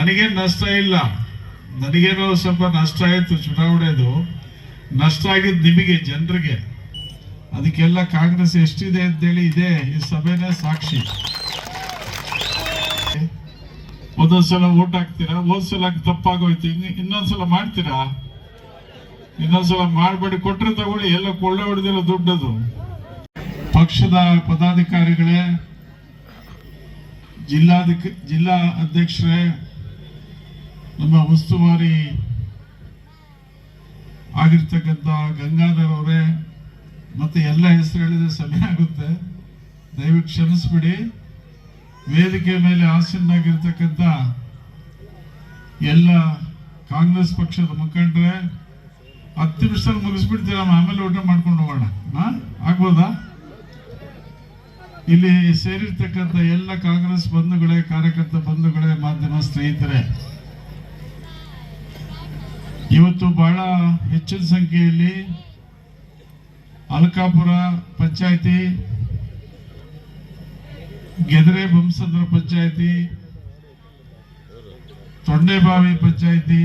ನನಗೇನು ನಷ್ಟ ಇಲ್ಲ, ನನಗೇನೋ ಸ್ವಲ್ಪ ನಷ್ಟ ಆಯಿತು. ಚುನಾವಣೆದು ನಷ್ಟ ಆಗಿದ್ದು ನಿಮಗೆ ಜನರಿಗೆ. ಅದಕ್ಕೆಲ್ಲ ಕಾಂಗ್ರೆಸ್ ಎಷ್ಟಿದೆ ಅಂತೇಳಿ ಇದೆ ಈ ಸಭೆನೇ ಸಾಕ್ಷಿ. ಒಂದೊಂದ್ಸಲ ಓಟ್ ಹಾಕ್ತೀರಾ, ಹೋದ್ಸಲ ತಪ್ಪಾಗೋಯ್ತು, ಇನ್ನೊಂದ್ಸಲ ಮಾಡ್ತೀರಾ? ಇನ್ನೊಂದ್ಸಲ ಮಾಡಬೇಡಿ. ಕೊಟ್ಟರೆ ತಗೊಳ್ಳಿ, ಎಲ್ಲ ಕೊಳ್ಳೆ ಹೊಡೆದಿರೋ ದುಡ್ಡದು. ಪಕ್ಷದ ಪದಾಧಿಕಾರಿಗಳೇ, ಜಿಲ್ಲಾ ಅಧ್ಯಕ್ಷರೇ, ನಮ್ಮ ಉಸ್ತುವಾರಿ ಆಗಿರ್ತಕ್ಕಂಥ ಗಂಗಾಧರ್ ಅವರೇ, ಮತ್ತೆ ಎಲ್ಲ ಹೆಸರು ಹೇಳಿದ್ರೆ ಸಮಯ ಆಗುತ್ತೆ, ದಯವಿಟ್ಟು ಕ್ಷಮಿಸ್ಬಿಡಿ. ವೇದಿಕೆ ಮೇಲೆ ಆಸೀನರಾಗಿರ್ತಕ್ಕಂಥ ಎಲ್ಲ ಕಾಂಗ್ರೆಸ್ ಪಕ್ಷದ ಮುಖಂಡರೇ, 10 ನಿಮಿಷದಲ್ಲಿ ಮುಗಿಸ್ಬಿಡ್ತೀರ, ಆಮೇಲೆ ಊಟ ಮಾಡ್ಕೊಂಡು ಹೋಗೋಣ. ಆಗ್ಬೋದಾ? ಇಲ್ಲಿ ಸೇರಿರ್ತಕ್ಕಂಥ ಎಲ್ಲ ಕಾಂಗ್ರೆಸ್ ಬಂಧುಗಳೇ, ಕಾರ್ಯಕರ್ತ ಬಂಧುಗಳೇ, ಮಾಧ್ಯಮ ಸ್ನೇಹಿತರೆ, ಇವತ್ತು ಬಹಳ ಹೆಚ್ಚಿನ ಸಂಖ್ಯೆಯಲ್ಲಿ ಅಲಕಾಪುರ ಪಂಚಾಯಿತಿ, ಗೆದರೆ ಬೊಮ್ಮಸಂದ್ರ ಪಂಚಾಯಿತಿ, ತೊಂಡೆಬಾವಿ ಪಂಚಾಯಿತಿ,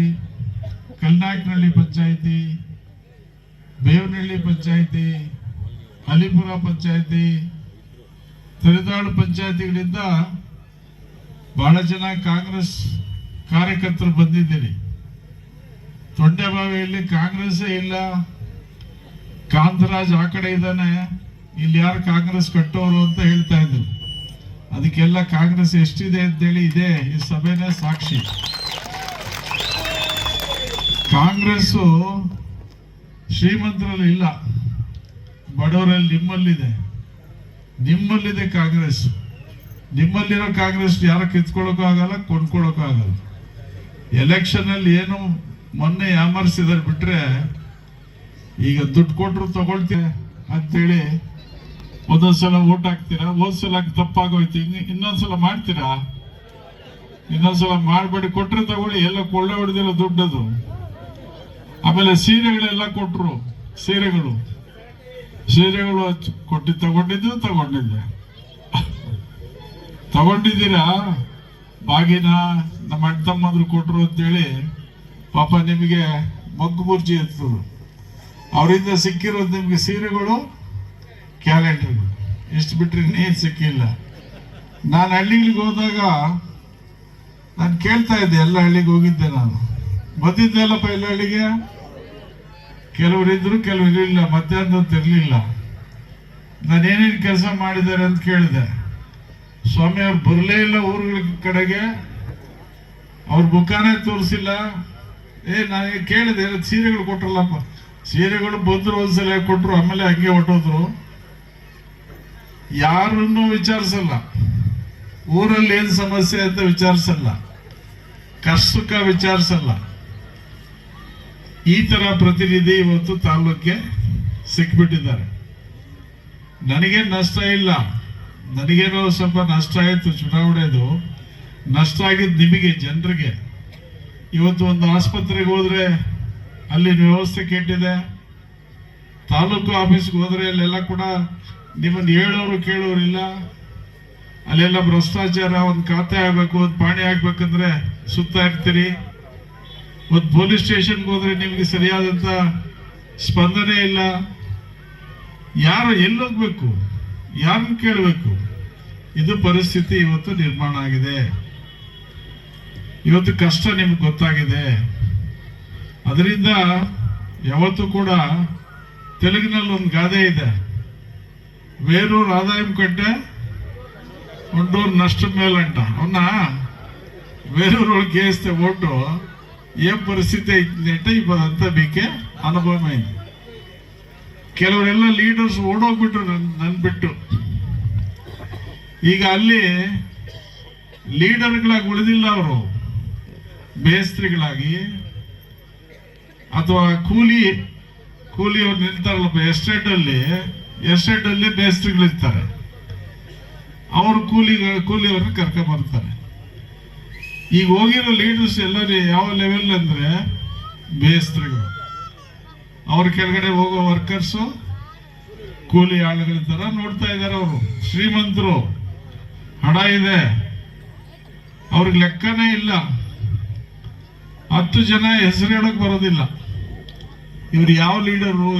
ಕಲ್ನಾಯಕನಹಳ್ಳಿ ಪಂಚಾಯಿತಿ, ಬೇವನಹಳ್ಳಿ ಪಂಚಾಯಿತಿ, ಅಲಿಪುರ ಪಂಚಾಯಿತಿ, ತರಿದಾಳು ಪಂಚಾಯಿತಿಗಳಿಂದ ಬಹಳ ಜನ ಕಾಂಗ್ರೆಸ್ ಕಾರ್ಯಕರ್ತರು ಬಂದಿದ್ದೀರಿ. ತೊಂಡೆಬಾವಿಯಲ್ಲಿ ಕಾಂಗ್ರೆಸ್ಸೇ ಇಲ್ಲ, ಕಾಂತರಾಜ್ ಆ ಕಡೆ ಇದ್ದಾನೆ, ಇಲ್ಲಿ ಯಾರು ಕಾಂಗ್ರೆಸ್ ಕಟ್ಟೋರು ಅಂತ ಹೇಳ್ತಾ ಇದ್ರು. ಅದಕ್ಕೆಲ್ಲ ಕಾಂಗ್ರೆಸ್ ಎಷ್ಟಿದೆ ಅಂತೇಳಿ ಇದೆ ಈ ಸಭೆನೇ ಸಾಕ್ಷಿ. ಕಾಂಗ್ರೆಸ್ಸು ಶ್ರೀಮಂತರಲ್ಲಿ ಇಲ್ಲ, ಬಡವರಲ್ಲಿ ನಿಮ್ಮಲ್ಲಿದೆ ಕಾಂಗ್ರೆಸ್. ನಿಮ್ಮಲ್ಲಿರೋ ಕಾಂಗ್ರೆಸ್ ಯಾರು ಕಿತ್ಕೊಳ್ಳೋಕ್ಕೂ ಆಗಲ್ಲ, ಕೊಂಡ್ಕೊಳ್ಳೋಕ್ಕೂ ಆಗಲ್ಲ. ಎಲೆಕ್ಷನ್ ಅಲ್ಲಿ ಏನು ಮೊನ್ನೆ ಯಾಮರ್ಸಿದಾರೆ ಬಿಟ್ರೆ, ಈಗ ದುಡ್ಡು ಕೊಟ್ಟರು ತಗೊಳ್ತೀವಿ ಅಂತೇಳಿ ಒಂದೊಂದ್ಸಲ ಓಟ್ ಹಾಕ್ತೀರಾ, ಹೋದ್ಸಲ ತಪ್ಪಾಗೋಯ್ತು, ಇನ್ನೊಂದ್ಸಲ ಮಾಡ್ತೀರಾ? ಇನ್ನೊಂದ್ಸಲ ಮಾಡಬೇಡಿ. ಕೊಟ್ಟರೆ ತಗೊಳ್ಳಿ, ಎಲ್ಲ ಕೊಳ್ಳೆ ಹೊಡೆದಿರೋ ದುಡ್ಡದು. ಆಮೇಲೆ ಸೀರೆಗಳೆಲ್ಲ ಕೊಟ್ಟರು, ಸೀರೆಗಳು ತಗೊಂಡಿದ್ದೀರಾ? ಬಾಗಿನ ನಮ್ಮ ಅಣ್ಣ ತಮ್ಮಂದ್ರು ಕೊಟ್ಟರು ಅಂತೇಳಿ ಪಾಪ ನಿಮಗೆ ಮಗ್ಗು ಮುರ್ಜಿ ಎತ್ತದು. ಅವರಿಂದ ಸಿಕ್ಕಿರೋದು ನಿಮಗೆ ಸೀರೆಗಳು, ಕ್ಯಾಲೆಂಡರ್ಗಳು, ಇಷ್ಟು ಬಿಟ್ಟರೆ ಇನ್ನೇನು ಸಿಕ್ಕಿಲ್ಲ. ನಾನು ಹಳ್ಳಿಗಳಿಗೆ ಹೋದಾಗ ನಾನು ಕೇಳ್ತಾ ಇದ್ದೆ, ಎಲ್ಲ ಹಳ್ಳಿಗೆ ಹೋಗಿದ್ದೆ, ನಾನು ಬಂದಿದ್ದೆಲ್ಲಪ್ಪ ಎಲ್ಲ ಹಳ್ಳಿಗೆ. ಕೆಲವರು ಇದ್ರು, ಕೆಲವರು ಇರಲಿಲ್ಲ, ಮಧ್ಯಾಹ್ನದ ಇರಲಿಲ್ಲ. ನಾನೇನೇನು ಕೆಲಸ ಮಾಡಿದ್ದಾರೆ ಅಂತ ಕೇಳಿದೆ. ಸ್ವಾಮಿ ಅವ್ರು ಬರಲೇ ಇಲ್ಲ ಊರುಗಳ ಕಡೆಗೆ, ಅವ್ರ ಮುಖಾನೇ ತೋರಿಸಿಲ್ಲ. ನಾನು ಕೇಳಿದೆ, ಸೀರೆಗಳು ಕೊಟ್ರಲ್ಲಪ್ಪ. ಸೀರೆಗಳು ಬಂದ್ರು, ಒಂದ್ಸಲ ಕೊಟ್ರು, ಆಮೇಲೆ ಹಂಗೆ ಹೊಟ್ಟೋದ್ರು. ಯಾರನ್ನೂ ವಿಚಾರಿಸಲ್ಲ, ಊರಲ್ಲಿ ಏನ್ ಸಮಸ್ಯೆ ಅಂತ ವಿಚಾರಿಸಲ್ಲ, ಕಷ್ಟಕ್ಕ ವಿಚಾರಿಸಲ್ಲ. ಈ ತರ ಪ್ರತಿನಿಧಿ ಇವತ್ತು ತಾಲೂಕಿಗೆ ಸಿಕ್ಬಿಟ್ಟಿದ್ದಾರೆ. ನನಗೇನು ನಷ್ಟ ಇಲ್ಲ, ನನಗೇನೋ ಸ್ವಲ್ಪ ನಷ್ಟ ಆಯಿತು. ಚುನಾವಣೆದು ನಷ್ಟ ಆಗಿದ್ದು ನಿಮಗೆ ಜನರಿಗೆ. ಇವತ್ತು ಒಂದು ಆಸ್ಪತ್ರೆಗೆ ಹೋದ್ರೆ ಅಲ್ಲಿ ವ್ಯವಸ್ಥೆ ಕೆಟ್ಟಿದೆ, ತಾಲೂಕು ಆಫೀಸ್ಗೆ ಹೋದ್ರೆ ಅಲ್ಲೆಲ್ಲ ಕೂಡ ನಿಮ್ಮನ್ನು ಹೇಳೋರು ಕೇಳೋರಿಲ್ಲ. ಅಲ್ಲೆಲ್ಲ ಭ್ರಷ್ಟಾಚಾರ. ಒಂದು ಖಾತೆ ಆಗ್ಬೇಕು, ಒಂದು ಪಾಣಿ ಆಗ್ಬೇಕಂದ್ರೆ ಸುತ್ತಾ ಇರ್ತೀರಿ. ಒಂದು ಪೊಲೀಸ್ ಸ್ಟೇಷನ್ಗೆ ಹೋದ್ರೆ ನಿಮಗೆ ಸರಿಯಾದಂತ ಸ್ಪಂದನೆ ಇಲ್ಲ. ಯಾರು ಎಲ್ಲೋಗ್ಬೇಕು, ಯಾರನ್ನು ಕೇಳಬೇಕು? ಇದು ಪರಿಸ್ಥಿತಿ ಇವತ್ತು ನಿರ್ಮಾಣ ಆಗಿದೆ. ಇವತ್ತು ಕಷ್ಟ ನಿಮ್ಗೆ ಗೊತ್ತಾಗಿದೆ. ಅದರಿಂದ ಯಾವತ್ತೂ ಕೂಡ ತೆಲುಗಿನಲ್ಲಿ ಒಂದು ಗಾದೆ ಇದೆ, వేరూరు ఆదాయం కంటే ఒంటూరు నష్టం మేలంట. అవునా? వేరూరు వాళ్ళకి వేస్తే ఓటు ఏం పరిస్థితి అవుతుంది అంటే ఇప్పుడంతా మీకే ಅನುಭವ ಅయింది. ಕೆಲವರೆಲ್ಲ ಲೀಡರ್ಸ್ ಓಡೋಗ್ಬಿಟ್ರು ನನ್ನ ಬಿಟ್ಟು. ಈಗ ಅಲ್ಲಿ ಲೀಡರ್ಗಳಾಗಿ ಉಳಿದಿಲ್ಲ, ಅವರು ಮೇಸ್ತ್ರಿಗಳಾಗಿ ಅಥವಾ ಕೂಲಿಯವ್ರು ನಿಲ್ತಾರಲ್ಲಪ್ಪ ಎಸ್ಟೇಟ್ ಅಲ್ಲಿ ಮೇಸ್ತ್ರಿಗಳಿರ್ತಾರೆ, ಅವರು ಕೂಲಿಯವ್ರನ್ನ ಕರ್ಕೊಂಡ್ಬರ್ತಾರೆ. ಈಗ ಹೋಗಿರೋ ಲೀಡರ್ಸ್ ಎಲ್ಲರೂ ಯಾವ ಲೆವೆಲ್ ಅಂದ್ರೆ ಮೇಸ್ತ್ರಿಗಳು, ಅವ್ರ ಕೆಳಗಡೆ ಹೋಗೋ ವರ್ಕರ್ಸು ಕೂಲಿ ಆಳುಗಳ ತರ ನೋಡ್ತಾ ಇದ್ದಾರೆ. ಅವರು ಶ್ರೀಮಂತರು, ಹಣ ಇದೆ, ಅವ್ರಿಗೆ ಲೆಕ್ಕನೇ ಇಲ್ಲ. 10 ಜನ ಹೆಸರು ಹೇಳಕ್ ಬರೋದಿಲ್ಲ. ಇವ್ರು ಯಾವ ಲೀಡರು